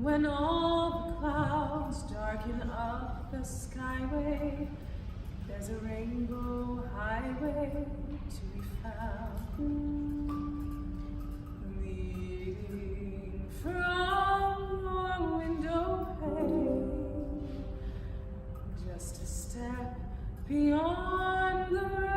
When all the clouds darken up the skyway, there's a rainbow highway to be found, leading from your window pane, just a step beyond the rain.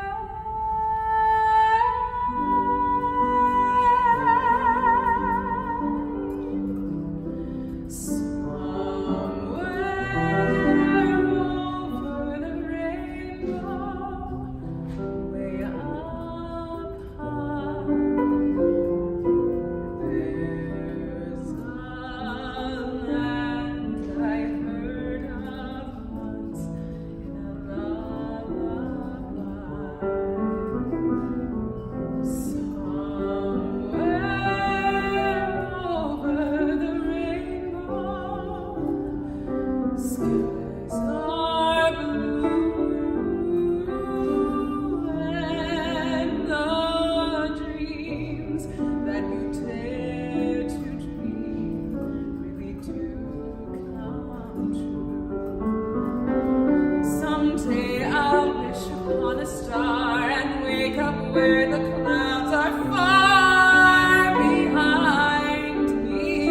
Where the clouds are far behind me,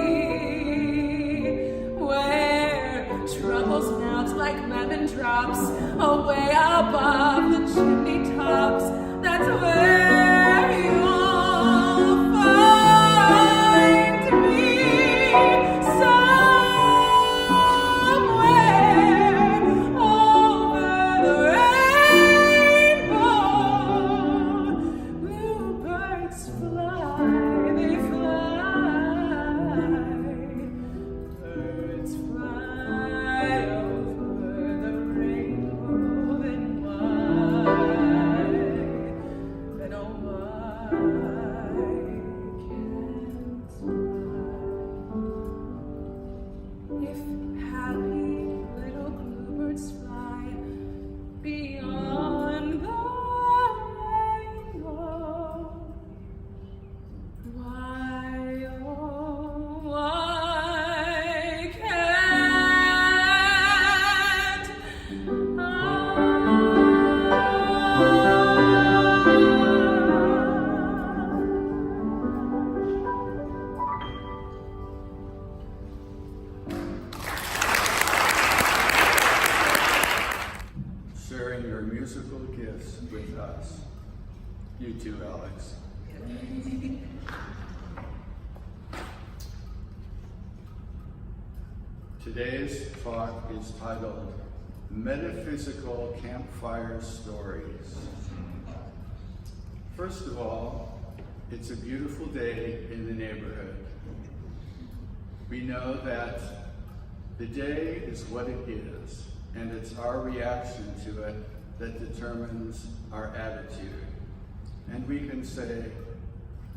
where troubles melt like lemon drops away above the chimney tops. That's where you'll find me, somewhere over the birds fly over the rainbow, then oh why can't I? If happy little bluebirds fly beyond the rainbow, why, oh, why can't I? Sharing your musical gifts with us. You too, Alex. Today's talk is titled Metaphysical Campfire Stories. First of all, it's a beautiful day in the neighborhood. We know that the day is what it is, and it's our reaction to it that determines our attitude. And we can say,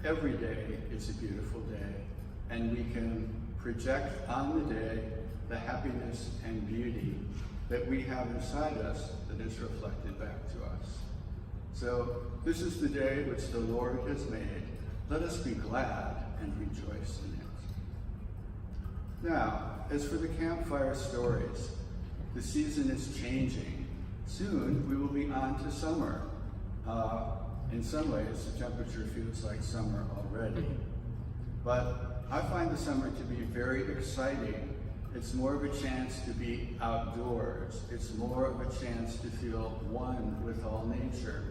every day is a beautiful day, and we can project on the day the happiness and beauty that we have inside us that is reflected back to us. So this is the day which the Lord has made. Let us be glad and rejoice in it. Now, as for the campfire stories, the season is changing. Soon we will be on to summer. In some ways, the temperature feels like summer already. But I find the summer to be very exciting. It's more of a chance to be outdoors. It's more of a chance to feel one with all nature.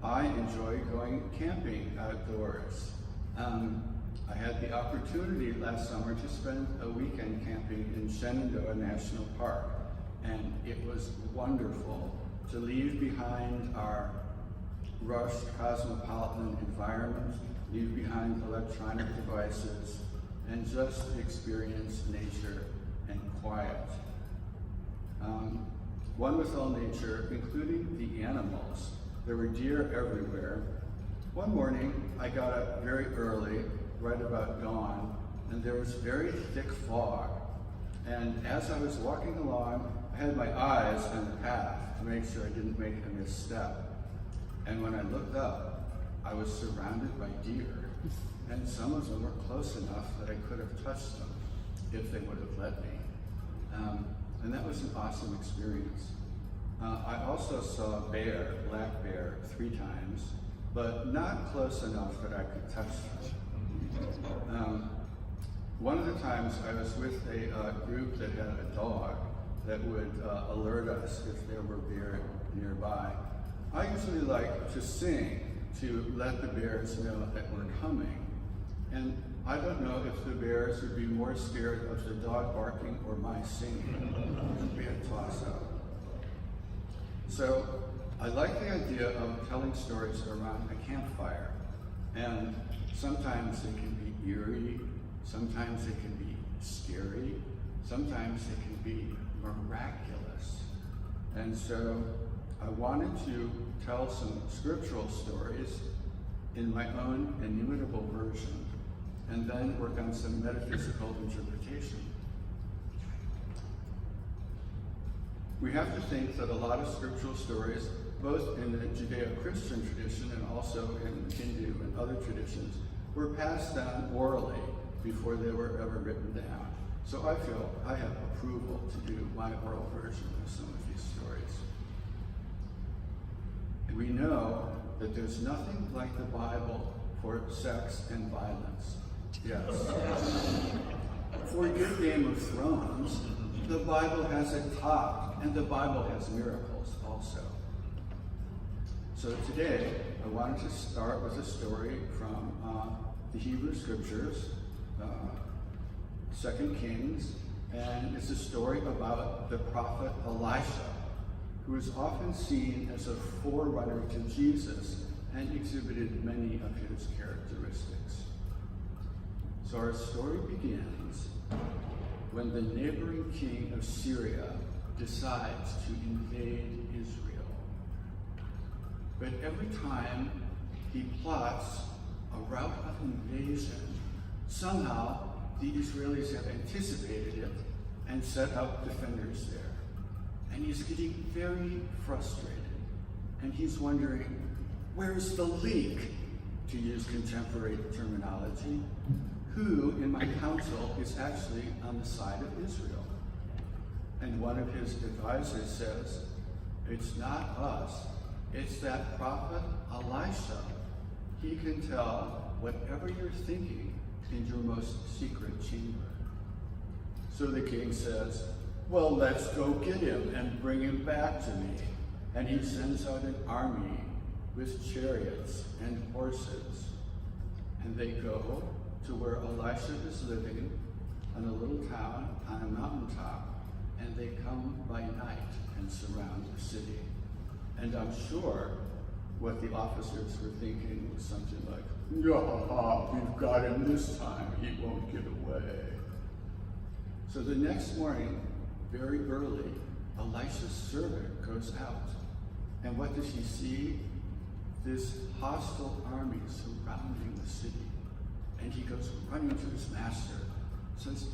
I enjoy going camping outdoors. I had the opportunity last summer to spend a weekend camping in Shenandoah National Park, and it was wonderful to leave behind our rushed cosmopolitan environment, leave behind electronic devices, and just experience nature and quiet. One with all nature, including the animals. There were deer everywhere. One morning, I got up very early, right about dawn, and there was very thick fog. And as I was walking along, I had my eyes on the path to make sure I didn't make a misstep. And when I looked up, I was surrounded by deer, and some of them were close enough that I could have touched them. if they would have let me. And that was an awesome experience. I also saw a bear, black bear, 3 times, but not close enough that I could touch them. One of the times I was with a group that had a dog that would alert us if there were bear nearby. I usually like to sing to let the bears know that we're coming. And I don't know if the bears would be more scared of the dog barking or my singing. It would be a toss-up. So I like the idea of telling stories around a campfire. And sometimes it can be eerie, sometimes it can be scary, sometimes it can be miraculous. And so I wanted to tell some scriptural stories in my own inimitable version, and then work on some metaphysical interpretation. We have to think that a lot of scriptural stories, both in the Judeo-Christian tradition and also in Hindu and other traditions, were passed down orally before they were ever written down. So I feel I have approval to do my oral version of some of these stories. And we know that there's nothing like the Bible for sex and violence. Yes. Forget Game of Thrones. The Bible has it topped, and the Bible has miracles also. So today, I wanted to start with a story from the Hebrew Scriptures, 2 Kings, and it's a story about the prophet Elisha, who is often seen as a forerunner to Jesus and exhibited many of his characteristics. So our story begins when the neighboring king of Syria decides to invade Israel. But every time he plots a route of invasion, somehow the Israelis have anticipated it and set up defenders there. And he's getting very frustrated. And he's wondering, where's the leak, to use contemporary terminology? Who in my council is actually on the side of Israel? And one of his advisors says, it's not us, it's that prophet Elisha. He can tell whatever you're thinking in your most secret chamber. So the king says, well, let's go get him and bring him back to me. And he sends out an army with chariots and horses. And they go to where Elisha is living in a little town on a mountaintop, and they come by night and surround the city. And I'm sure what the officers were thinking was something like, "Yeah, we've got him this time, he won't get away." So the next morning, very early, Elisha's servant goes out. And what does he see? This hostile army surrounding the city. And he goes running to his master, says,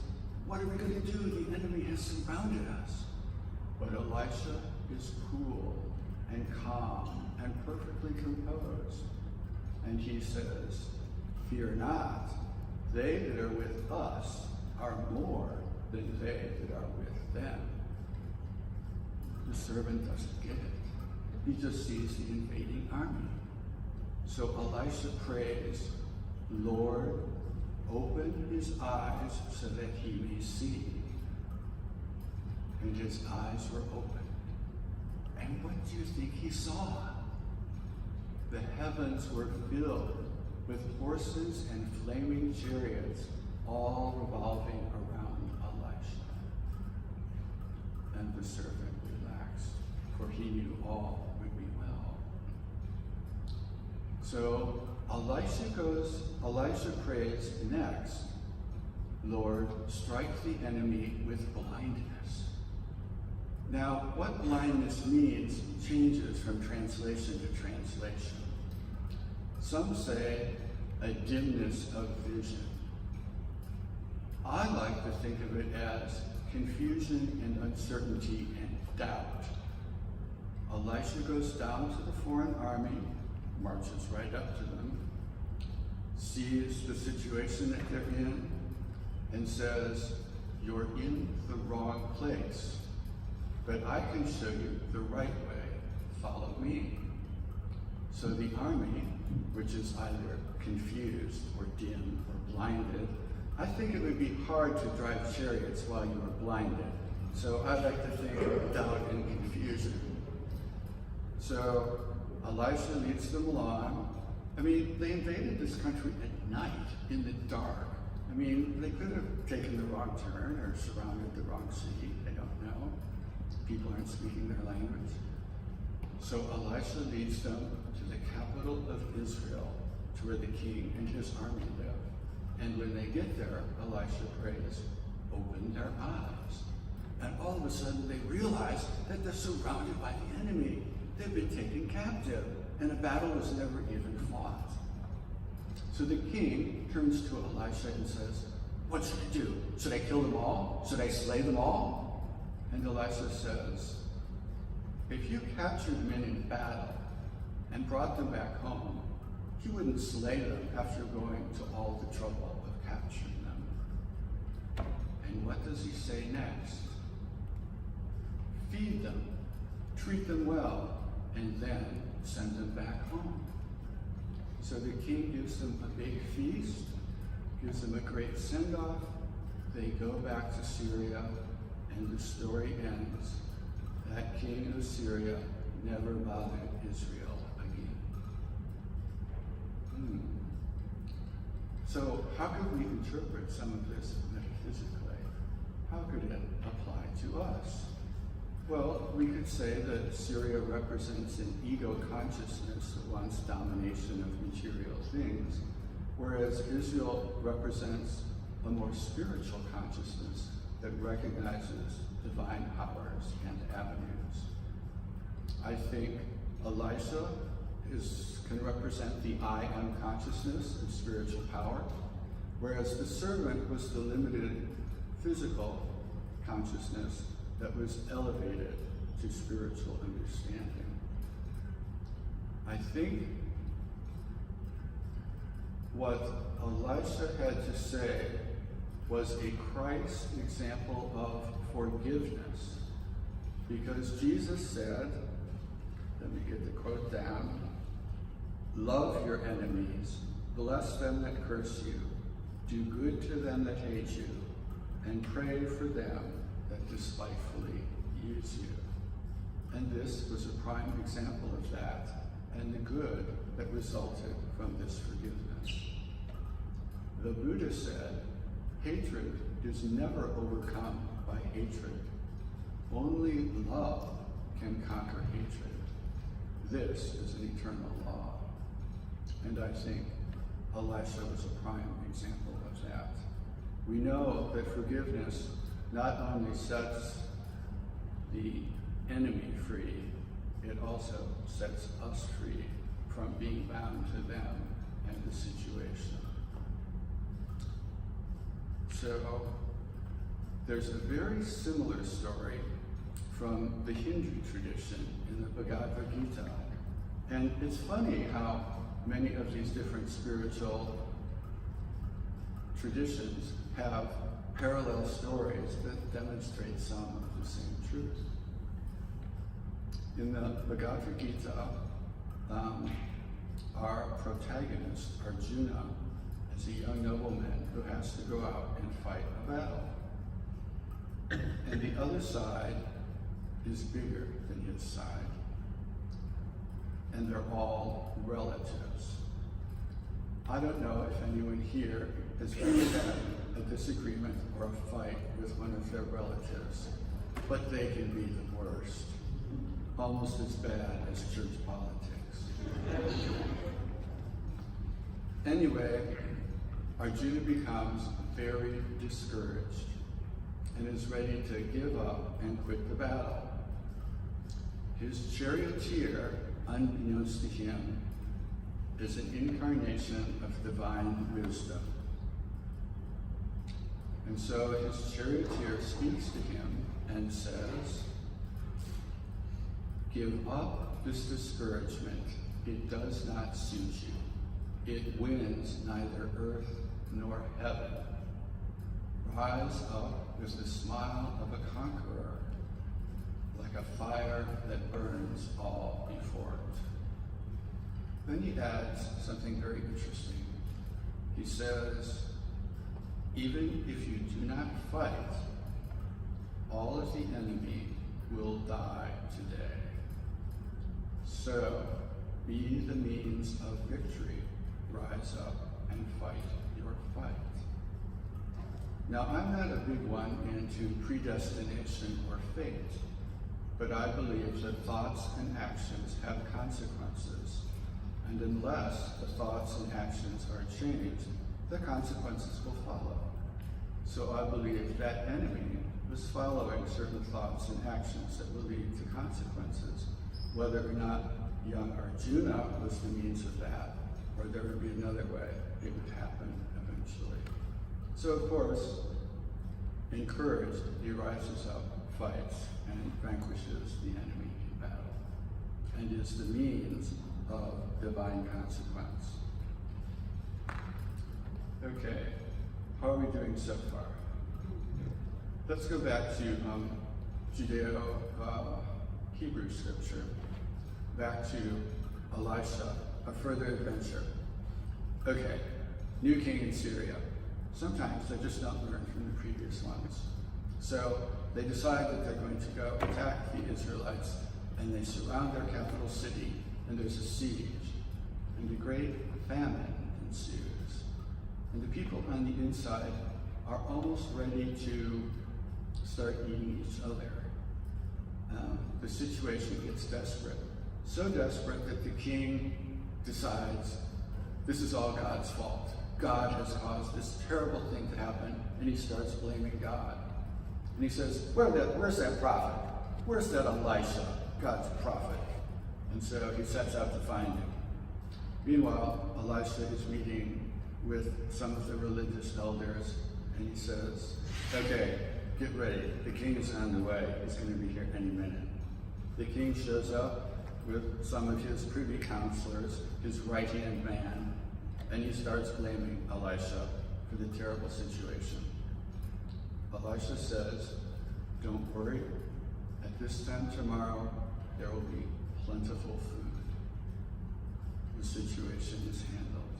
what are we going to do? The enemy has surrounded us. But Elisha is cool and calm and perfectly composed. And he says, fear not, they that are with us are more than they that are with them. The servant doesn't get it. He just sees the invading army. So Elisha prays, Lord, open his eyes so that he may see. And his eyes were opened. And what do you think he saw? The heavens were filled with horses and flaming chariots, all revolving around Elisha. And the servant relaxed, for he knew all would be well. So Elisha prays next, Lord, strike the enemy with blindness. Now, what blindness means changes from translation to translation. Some say a dimness of vision. I like to think of it as confusion and uncertainty and doubt. Elisha goes down to the foreign army, marches right up to them, sees the situation that they're in, and says, you're in the wrong place, but I can show you the right way. Follow me. So the army, which is either confused or dim or blinded, I think it would be hard to drive chariots while you are blinded. So I like to think of doubt and confusion. So Elisha leads them along. I mean, they invaded this country at night, in the dark. I mean, they could have taken the wrong turn or surrounded the wrong city. I don't know. People aren't speaking their language. So Elisha leads them to the capital of Israel, to where the king and his army live. And when they get there, Elisha prays, open their eyes. And all of a sudden they realize that they're surrounded by the enemy. They've been taken captive, and a battle was never even fought. So the king turns to Elisha and says, what should I do? Should I kill them all? Should I slay them all? And Elisha says, if you captured men in battle and brought them back home, you wouldn't slay them after going to all the trouble of capturing them. And what does he say next? Feed them, treat them well, and then send them back home. So the king gives them a big feast, gives them a great send-off. They go back to Syria, and the story ends. That king of Syria never bothered Israel again. So how could we interpret some of this metaphysically? How could it apply to us? Well, we could say that Syria represents an ego consciousness that wants domination of material things, whereas Israel represents a more spiritual consciousness that recognizes divine powers and avenues. I think Elisha can represent the I am consciousness of spiritual power, whereas the servant was the limited physical consciousness that was elevated to spiritual understanding. I think what Elisha had to say was a Christ example of forgiveness, because Jesus said, let me get the quote down, love your enemies, bless them that curse you, do good to them that hate you, and pray for them that despitefully use you. And this was a prime example of that, and the good that resulted from this forgiveness. The Buddha said, hatred is never overcome by hatred. Only love can conquer hatred. This is an eternal law. And I think Elisha was a prime example of that. We know that forgiveness not only sets the enemy free, it also sets us free from being bound to them and the situation. So there's a very similar story from the Hindu tradition in the Bhagavad Gita. And it's funny how many of these different spiritual traditions have parallel stories that demonstrate some of the same truth. In the Bhagavad Gita, our protagonist, Arjuna, is a young nobleman who has to go out and fight a battle. And the other side is bigger than his side. And they're all relatives. I don't know if anyone here has ever had a disagreement or a fight with one of their relatives, but they can be the worst. Almost as bad as church politics. Anyway, Arjuna becomes very discouraged and is ready to give up and quit the battle. His charioteer, unbeknownst to him, is an incarnation of divine wisdom. And so his charioteer speaks to him and says, give up this discouragement. It does not suit you. It wins neither earth nor heaven. rise up with the smile of a conqueror, like a fire that burns all before it. Then he adds something very interesting. He says, even if you do not fight, all of the enemy will die today. So, be the means of victory. Rise up and fight your fight. Now, I'm not a big one into predestination or fate, but I believe that thoughts and actions have consequences. And unless the thoughts and actions are changed, the consequences will follow. So I believe that enemy was following certain thoughts and actions that will lead to consequences. Whether or not young Arjuna was the means of that, or there would be another way it would happen eventually. So of course, encouraged, he rises up, fights, and vanquishes the enemy in battle, and is the means of divine consequence. Okay, how are we doing so far? Let's go back to Judeo-Hebrew scripture, back to Elisha, a further adventure. Okay, new king in Syria. Sometimes they just don't learn from the previous ones. So they decide that they're going to go attack the Israelites, and they surround their capital city, and there's a siege, and a great famine ensues. And the people on the inside are almost ready to start eating each other. The situation gets desperate. So desperate that the king decides this is all God's fault. God has caused this terrible thing to happen, and he starts blaming God. And he says, where's that prophet? Where's that Elisha, God's prophet? And so he sets out to find him. Meanwhile, Elisha is meeting with some of the religious elders, and he says, okay, get ready. The king is on the way. He's going to be here any minute. The king shows up with some of his privy counselors, his right-hand man, and he starts blaming Elisha for the terrible situation. Elisha says, don't worry. At this time tomorrow, there will be plentiful food. The situation is handled.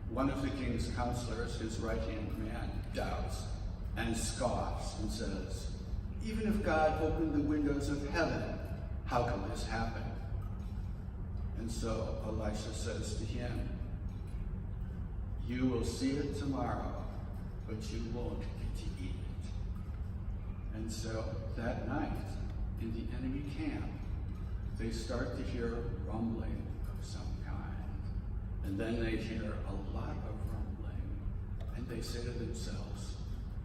One of the king's counselors, his right-hand man, doubts and scoffs and says, even if God opened the windows of heaven, how can this happen? And so Elisha says to him, you will see it tomorrow, but you won't get to eat it. And so that night, in the enemy camp, they start to hear rumbling of some kind. And then they hear a lot of rumbling. And they say to themselves,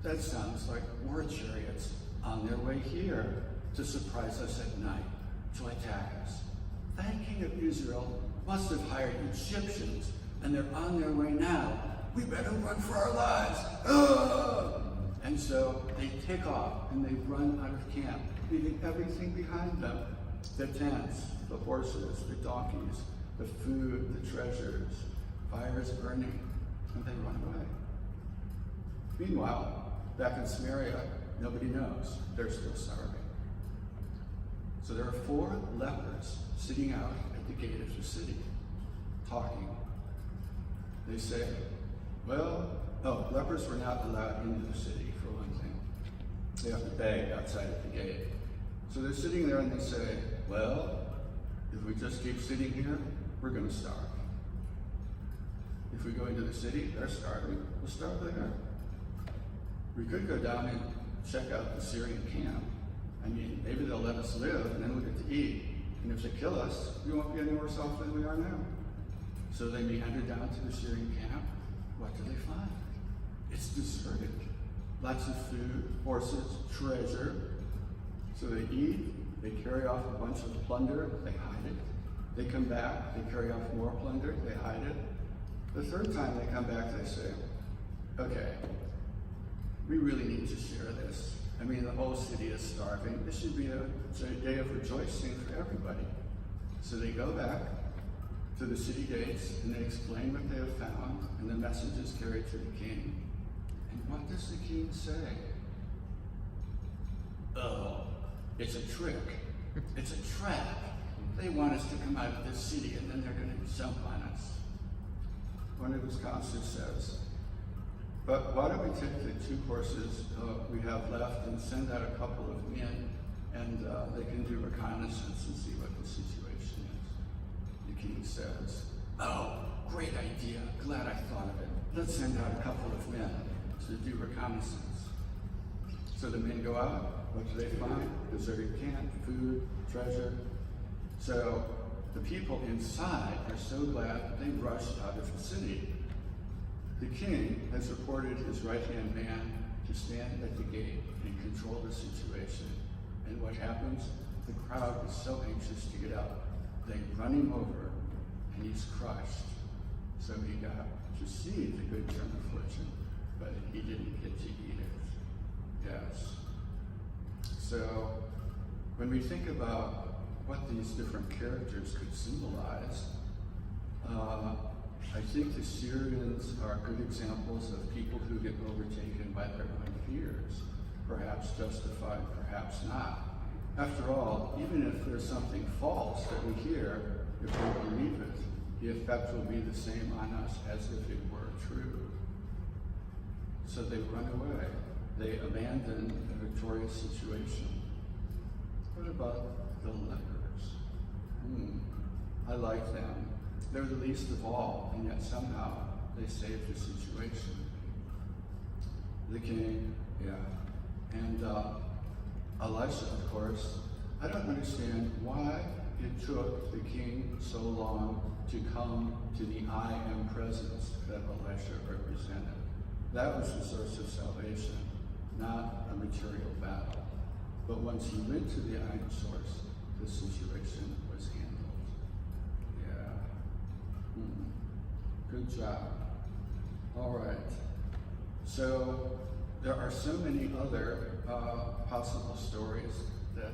that sounds like war chariots on their way here to surprise us at night, to attack us. That king of Israel must have hired Egyptians, and they're on their way now. We better run for our lives. Ugh! And so they take off and they run out of camp, leaving everything behind them. The tents, the horses, the donkeys, the food, the treasures, fires burning, and they run away. Meanwhile, back in Samaria, nobody knows. They're still starving. So there are 4 lepers sitting out at the gate of the city, talking. They say, lepers were not allowed into the city, for one thing. They have to beg outside at the gate. So they're sitting there and they say, if we just keep sitting here, we're going to starve. If we go into the city, they're starving. We'll starve there. We could go down and check out the Syrian camp. I mean, maybe they'll let us live and then we'll get to eat. And if they kill us, we won't be any worse off than we are now. So they meander down to the Syrian camp. What do they find? It's deserted. Lots of food, horses, treasure. So they eat, they carry off a bunch of plunder, they hide it. They come back, they carry off more plunder, they hide it. The third time they come back, they say, okay, we really need to share this. I mean, the whole city is starving. This should be a day of rejoicing for everybody. So they go back to the city gates and they explain what they have found, and the message is carried to the king. And what does the king say? Oh, it's a trick. It's a trap. They want us to come out of this city and then they're going to jump on us. One of his counselors says, but why don't we take the 2 horses we have left and send out a couple of men and they can do reconnaissance and see what the situation is. The king says, oh, great idea. Glad I thought of it. Let's send out a couple of men to do reconnaissance. So the men go out. What do they find? Deserted camp, food, treasure. So the people inside are so glad that they rushed out of the city. The king has appointed his right-hand man to stand at the gate and control the situation. And what happens? The crowd is so anxious to get out. They run him over and he's crushed. So he got to see the good turn of fortune, but he didn't get to eat it. Yes. So when we think about what these different characters could symbolize, I think the Syrians are good examples of people who get overtaken by their own fears, perhaps justified, perhaps not. After all, even if there's something false that we hear, if we believe it, the effect will be the same on us as if it were true. So they run away. They abandon a victorious situation. What about the lepers? I like them. They're the least of all, and yet somehow they saved the situation. The king, yeah. And Elisha, of course. I don't understand why it took the king so long to come to the I am presence that Elisha represented. That was the source of salvation, not a material battle. But once he went to the I am source, the situation was handled. Yeah. Good job. All right. So there are so many other possible stories that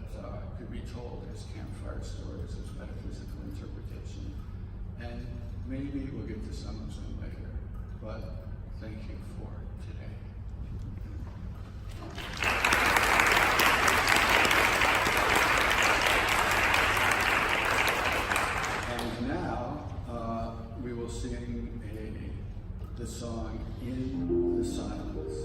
could be told as campfire stories, as metaphysical interpretation. And maybe we'll get to some of them later. But thank you for today. And now we will sing the song In the Silence.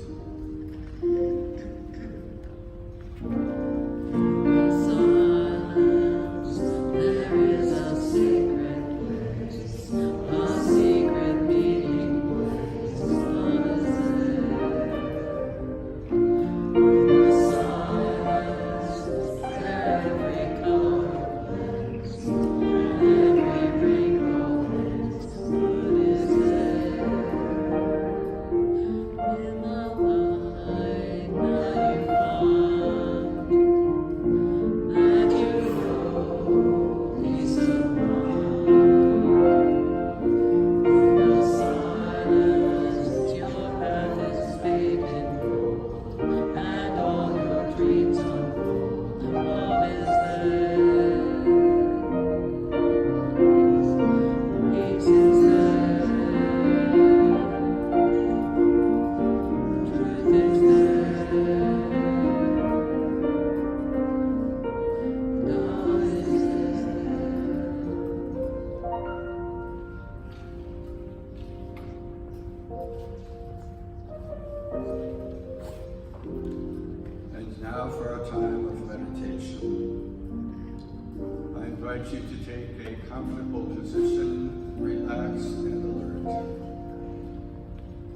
And now for our time of meditation. I invite you to take a comfortable position, relax and alert.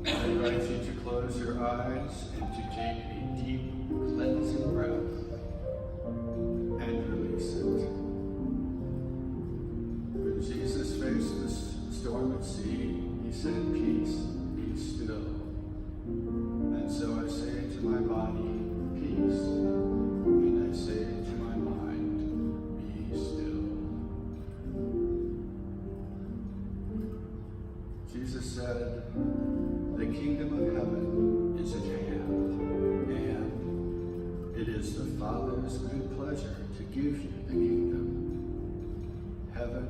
I invite you to close your eyes and to take a deep cleansing breath and release it. When Jesus faced the storm at sea, he said, "Peace, be still." And so I say to my body, peace, and I say to my mind, be still. Jesus said, the kingdom of heaven is at hand, and it is the Father's good pleasure to give you the kingdom. Heaven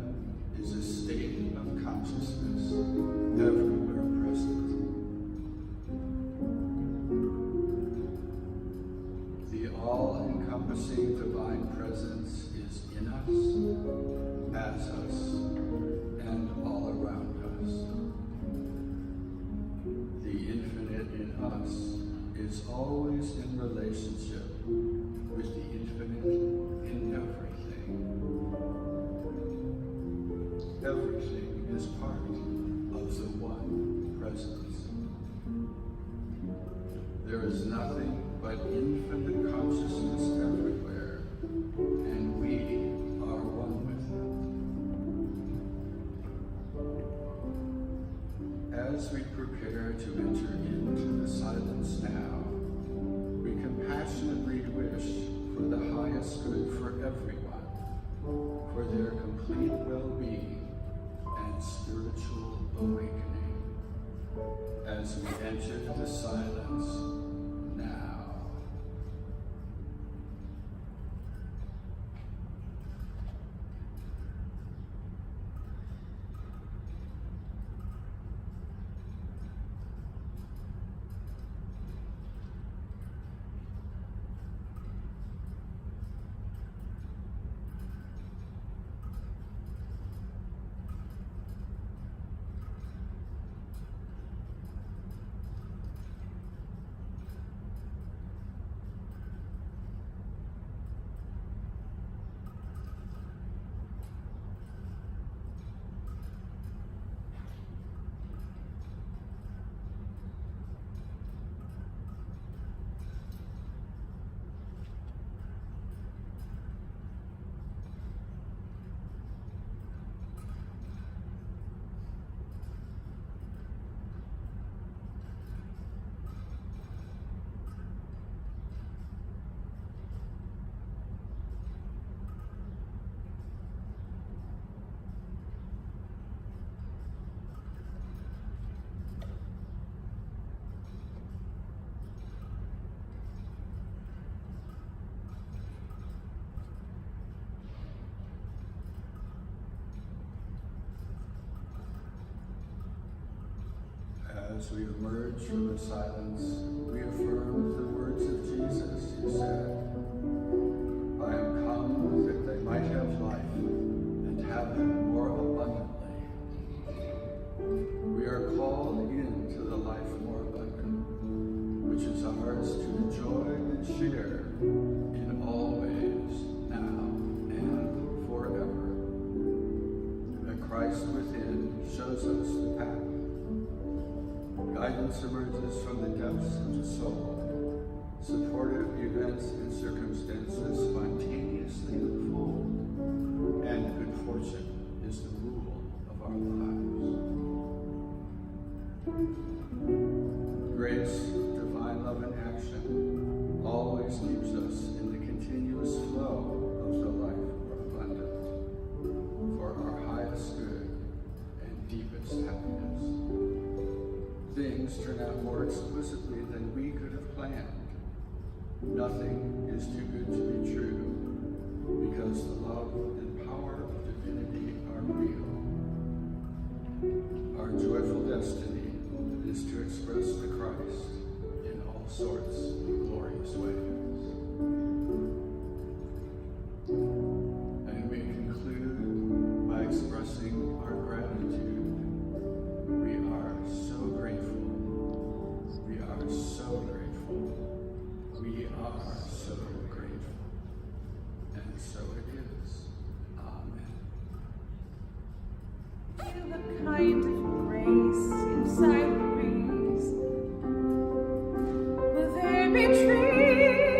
is a state of consciousness everywhere present. is always in relationship with the infinite in everything. Everything is part of the one presence. There is nothing but infinite consciousness everywhere, and we are one with it. As we prepare to enter into the silence now, we compassionately wish for the highest good for everyone, for their complete well-being and spiritual awakening, as we enter the silence now. As we emerge from the silence, we affirm the words of Jesus, who said, "I am come that they might have life and have it more abundantly." We are called into the life more abundant, which is ours to enjoy and share in all ways, now and forever. That Christ within shows us the path. Guidance emerges from the depths of the soul. Supportive events and circumstances spontaneously unfold, and good fortune is the rule of our lives. Grace, divine love in action, always keeps us in the continuous flow of the life abundant, for our highest good and deepest happiness. Things turn out more exquisitely than we could have planned. Nothing is too good to be true, because the love and power of divinity are real. Our joyful destiny is to express the Christ in all sorts of glorious ways. And we conclude by expressing our gratitude. We are so grateful. We are so grateful. We are so grateful. And so it is. Amen. Feel the kind of grace inside the breeze. Will there be trees?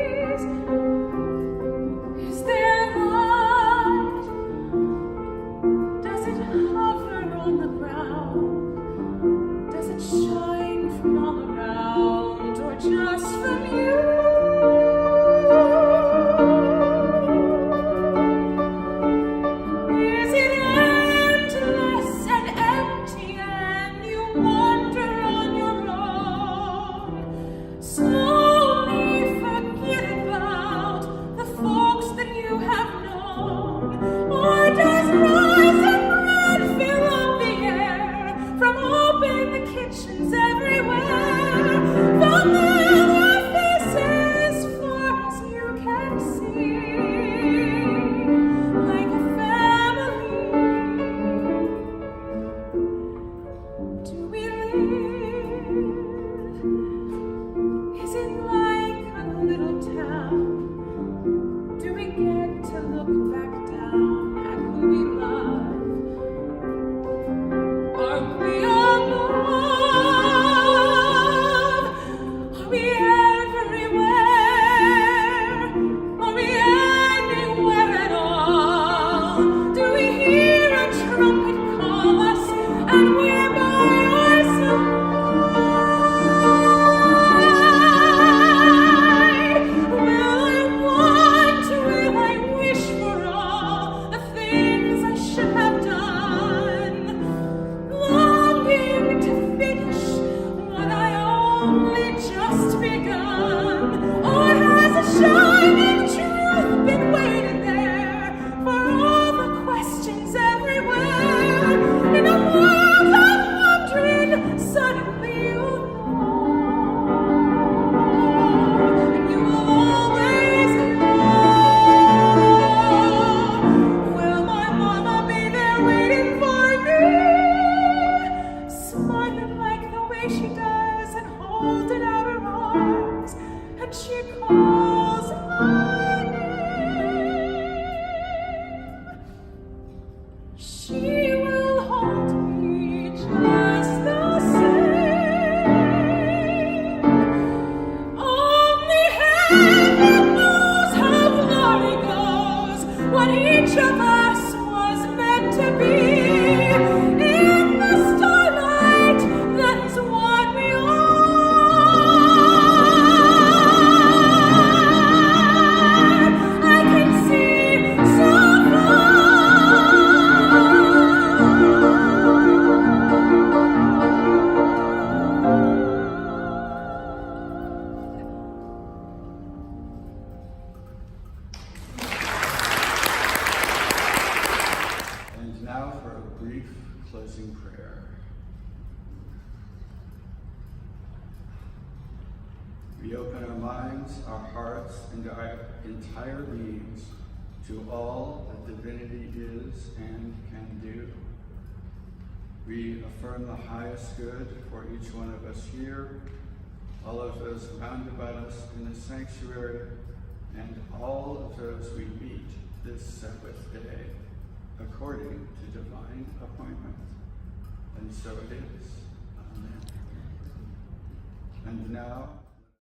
We open our minds, our hearts, and our entire beings to all that divinity is and can do. We affirm the highest good for each one of us here, all of those round about us in the sanctuary, and all of those we meet this Sabbath day, according to divine appointment. And so it is. Amen. And now,